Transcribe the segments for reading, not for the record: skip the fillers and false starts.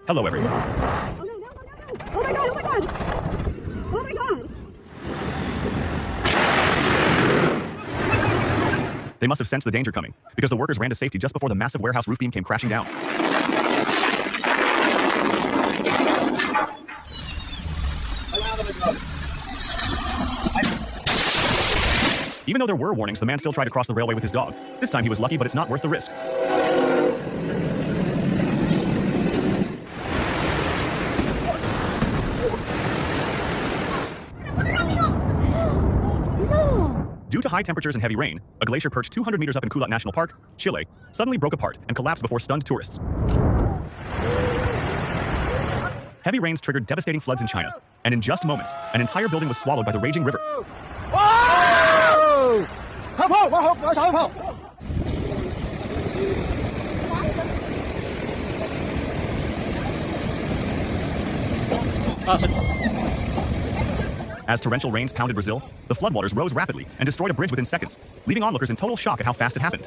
Hello, everyone. Oh, no, no, no, no, no. Oh, my God, oh, my God. Oh, my God. They must have sensed the danger coming, because the workers ran to safety just before the massive warehouse roof beam came crashing down. Even though there were warnings, the man still tried to cross the railway with his dog. This time he was lucky, but it's not worth the risk. Due to high temperatures and heavy rain, a glacier perched 200 meters up in Kulat National Park, Chile, suddenly broke apart and collapsed before stunned tourists. Heavy rains triggered devastating floods in China, and in just moments, an entire building was swallowed by the raging river. As torrential rains pounded Brazil, the floodwaters rose rapidly and destroyed a bridge within seconds, leaving onlookers in total shock at how fast it happened.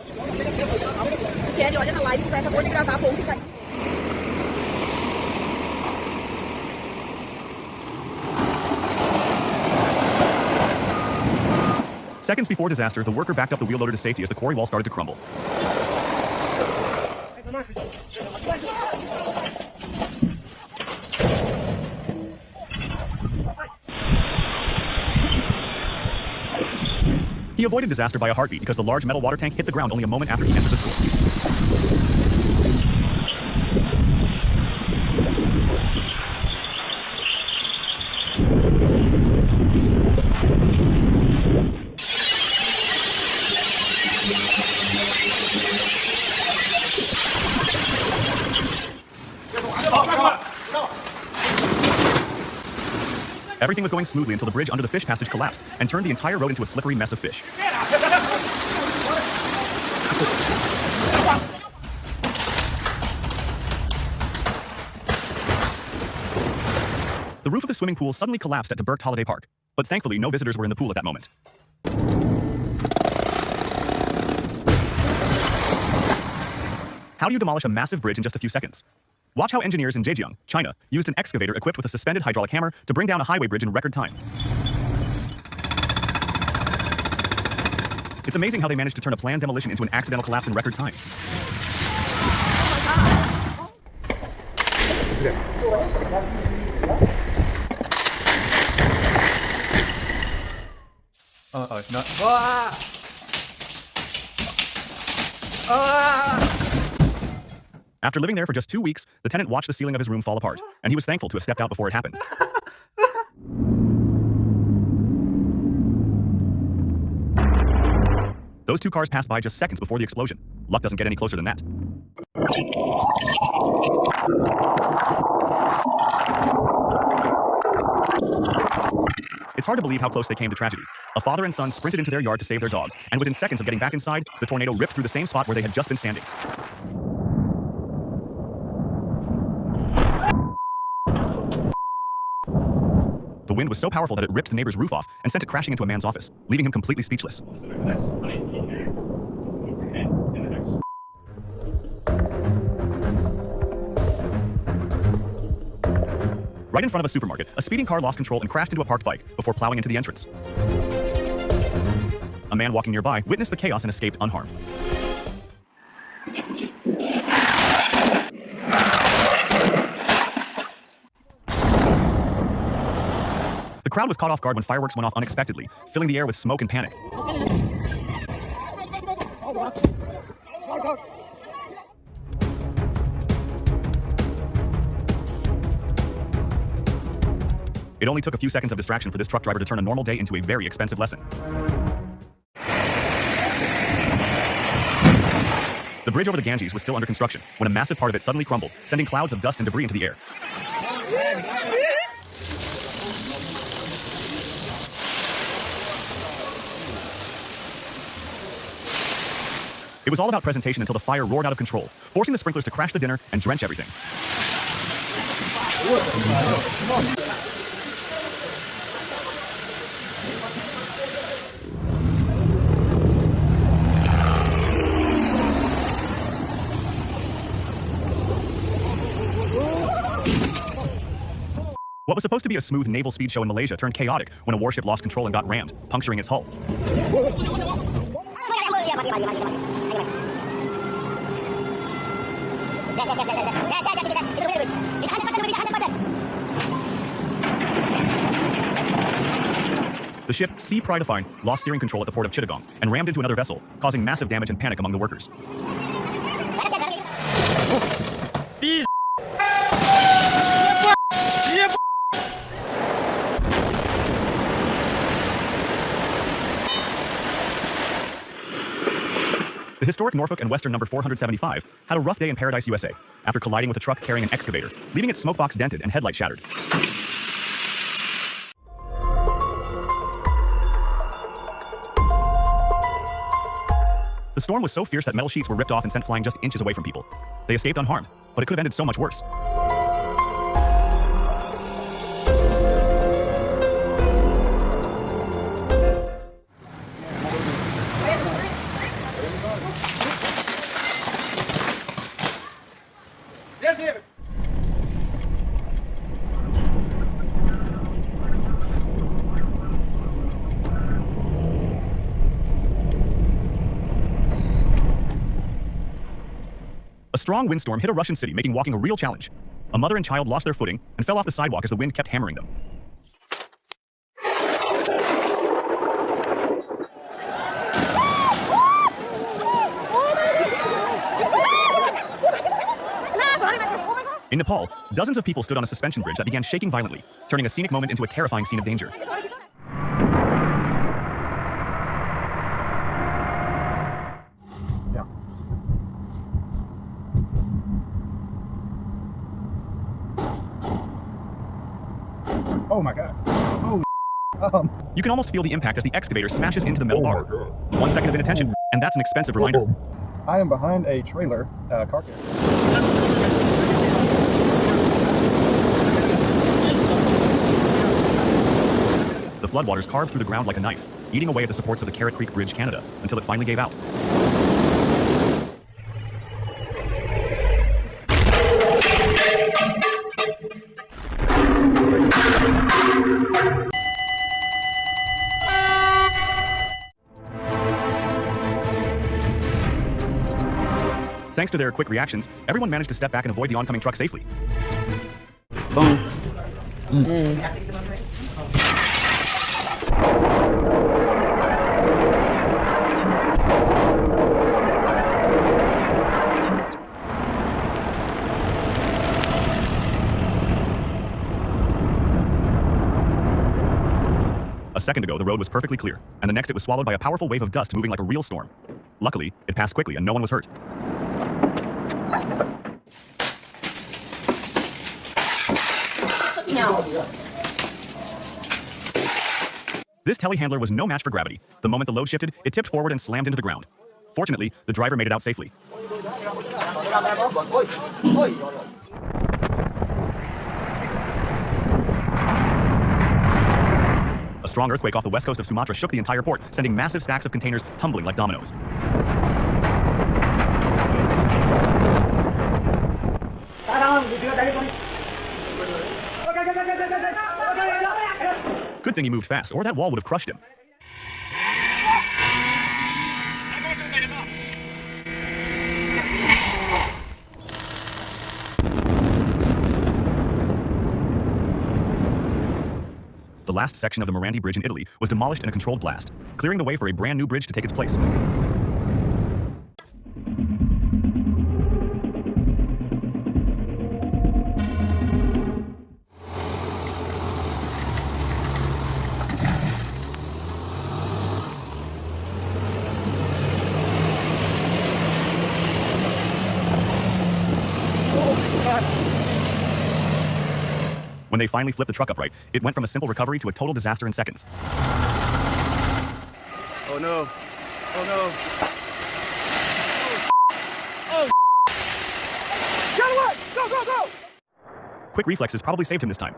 Seconds before disaster, the worker backed up the wheel loader to safety as the quarry wall started to crumble. He avoided disaster by a heartbeat because the large metal water tank hit the ground only a moment after he entered the store. Everything was going smoothly until the bridge under the fish passage collapsed and turned the entire road into a slippery mess of fish. The roof of the swimming pool suddenly collapsed at Deburgt Holiday Park, but thankfully no visitors were in the pool at that moment. How do you demolish a massive bridge in just a few seconds? Watch how engineers in Zhejiang, China, used an excavator equipped with a suspended hydraulic hammer to bring down a highway bridge in record time. It's amazing how they managed to turn a planned demolition into an accidental collapse in record time. After living there for just 2 weeks, the tenant watched the ceiling of his room fall apart, and he was thankful to have stepped out before it happened. Those two cars passed by just seconds before the explosion. Luck doesn't get any closer than that. It's hard to believe how close they came to tragedy. A father and son sprinted into their yard to save their dog, and within seconds of getting back inside, the tornado ripped through the same spot where they had just been standing. The wind was so powerful that it ripped the neighbor's roof off and sent it crashing into a man's office, leaving him completely speechless. Right in front of a supermarket, a speeding car lost control and crashed into a parked bike before plowing into the entrance. A man walking nearby witnessed the chaos and escaped unharmed. The crowd was caught off guard when fireworks went off unexpectedly, filling the air with smoke and panic. It only took a few seconds of distraction for this truck driver to turn a normal day into a very expensive lesson. The bridge over the Ganges was still under construction when a massive part of it suddenly crumbled, sending clouds of dust and debris into the air. It was all about presentation until the fire roared out of control, forcing the sprinklers to crash the dinner and drench everything. What was supposed to be a smooth naval speed show in Malaysia turned chaotic when a warship lost control and got rammed, puncturing its hull. The ship Sea Pridefine lost steering control at the port of Chittagong and rammed into another vessel, causing massive damage and panic among the workers. The historic Norfolk and Western number 475 had a rough day in Paradise, USA, after colliding with a truck carrying an excavator, leaving its smokebox dented and headlight shattered. The storm was so fierce that metal sheets were ripped off and sent flying just inches away from people. They escaped unharmed, but it could have ended so much worse. A strong windstorm hit a Russian city, making walking a real challenge. A mother and child lost their footing and fell off the sidewalk as the wind kept hammering them. In Nepal, dozens of people stood on a suspension bridge that began shaking violently, turning a scenic moment into a terrifying scene of danger. Oh my god. Holy You can almost feel the impact as the excavator smashes into the metal bar. 1 second of inattention, and that's an expensive reminder. I am behind a trailer, car carrier. The floodwaters carved through the ground like a knife, eating away at the supports of the Carrot Creek Bridge, Canada, until it finally gave out. Thanks to their quick reactions, everyone managed to step back and avoid the oncoming truck safely. Boom. A second ago, the road was perfectly clear, and the next it was swallowed by a powerful wave of dust moving like a real storm. Luckily, it passed quickly and no one was hurt. This telehandler was no match for gravity. The moment the load shifted, it tipped forward and slammed into the ground. Fortunately, the driver made it out safely. A strong earthquake off the west coast of Sumatra shook the entire port, sending massive stacks of containers tumbling like dominoes. Good thing he moved fast, or that wall would have crushed him. The last section of the Morandi Bridge in Italy was demolished in a controlled blast, clearing the way for a brand new bridge to take its place. When they finally flipped the truck upright, it went from a simple recovery to a total disaster in seconds. Oh no. Oh no. Oh. Get away! Go, go, go! Quick reflexes probably saved him this time.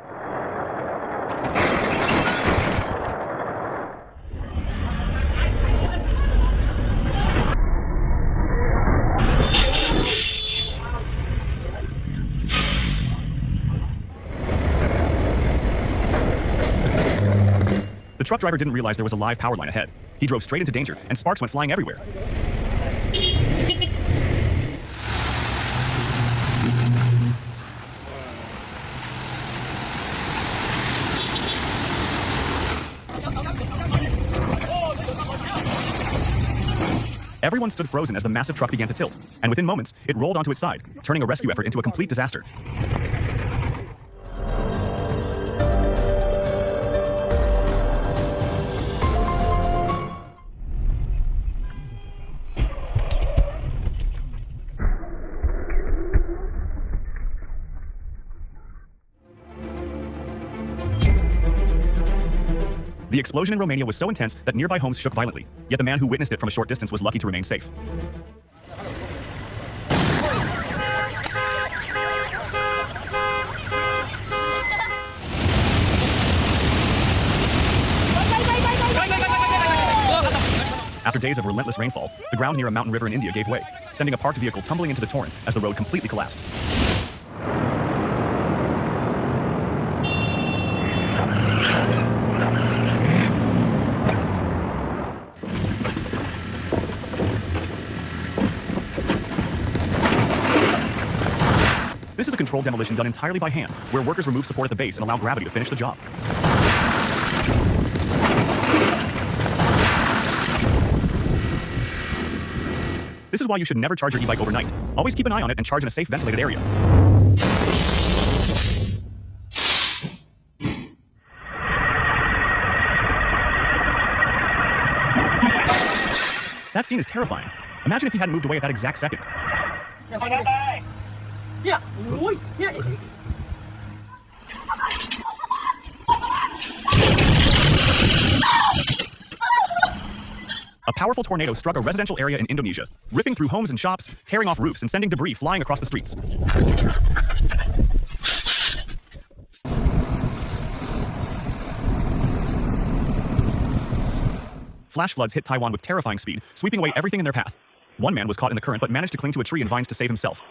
The truck driver didn't realize there was a live power line ahead. He drove straight into danger, and sparks went flying everywhere. Everyone stood frozen as the massive truck began to tilt, and within moments, it rolled onto its side, turning a rescue effort into a complete disaster. The explosion in Romania was so intense that nearby homes shook violently, yet the man who witnessed it from a short distance was lucky to remain safe. After days of relentless rainfall, the ground near a mountain river in India gave way, sending a parked vehicle tumbling into the torrent as the road completely collapsed. This is a controlled demolition done entirely by hand, where workers remove support at the base and allow gravity to finish the job. This is why you should never charge your e-bike overnight. Always keep an eye on it and charge in a safe ventilated area. That scene is terrifying. Imagine if he hadn't moved away at that exact second. A powerful tornado struck a residential area in Indonesia, ripping through homes and shops, tearing off roofs, and sending debris flying across the streets. Flash floods hit Taiwan with terrifying speed, sweeping away everything in their path. One man was caught in the current but managed to cling to a tree and vines to save himself.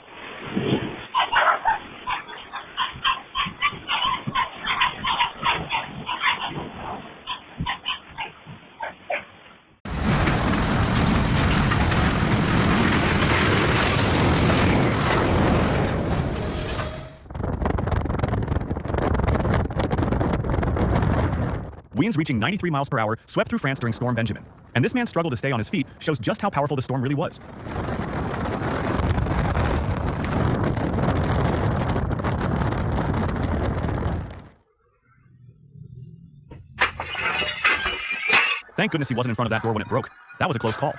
Winds reaching 93 miles per hour swept through France during Storm Benjamin. And this man's struggle to stay on his feet shows just how powerful the storm really was. Thank goodness he wasn't in front of that door when it broke. That was a close call.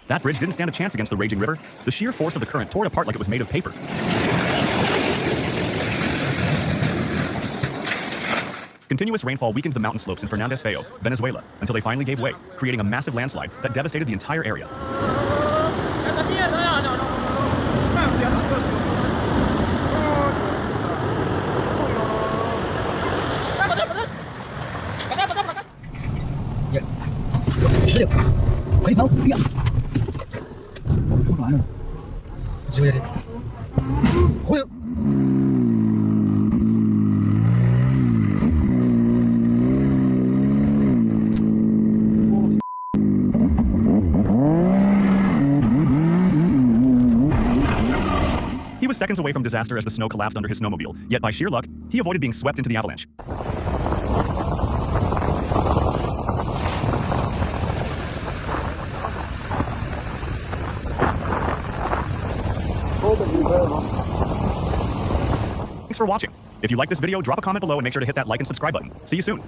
That bridge didn't stand a chance against the raging river. The sheer force of the current tore it apart like it was made of paper. Continuous rainfall weakened the mountain slopes in Fernández Feo, Venezuela, until they finally gave way, creating a massive landslide that devastated the entire area. He was seconds away from disaster as the snow collapsed under his snowmobile, yet by sheer luck, he avoided being swept into the avalanche. Thanks for watching. If you like this video, drop a comment below and make sure to hit that like and subscribe button. See you soon.